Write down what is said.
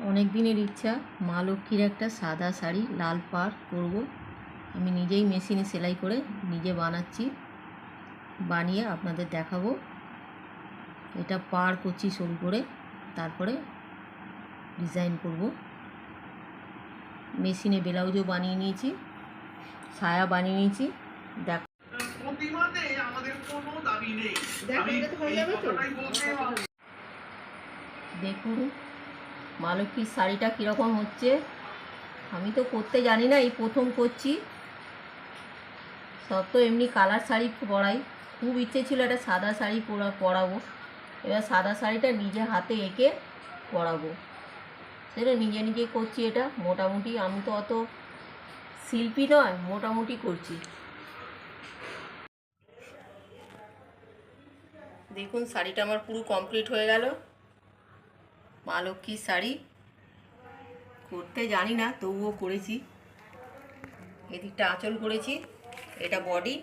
অনেক দিনের ইচ্ছা মা লক্ষ্মীর একটা সাদা শাড়ি লাল পাড় করব। আমি নিজেই মেশিনে সেলাই করে নিজে বানাচ্ছি, বানিয়ে আপনাদের দেখাবো। এটা পাড় করছি সরু করে, তারপরে ডিজাইন করব। মেশিনে ব্লাউজও বানিয়ে নিয়েছি, সায়া বানিয়ে নিয়েছি। দেখো দেখুন মা লক্ষ্মীর শাড়িটা কীরকম হচ্ছে। আমি তো করতে জানি না, এই প্রথম করছি। সব তো এমনি কালার শাড়ি পরাই, খুব ইচ্ছে ছিল একটা সাদা শাড়ি পরাবো। এবার সাদা শাড়িটা নিজে হাতে এঁকে পরাবো, সেটা নিজে নিজে করছি। এটা মোটামুটি, আমি তো অত শিল্পী নয়, মোটামুটি করছি। দেখুন শাড়িটা আমার পুরো কমপ্লিট হয়ে গেল। মা লক্ষ্মীর শাড়ি করতে জানি না, তবুও করেছি। এদিকটা আঁচল করেছি, এটা বডি।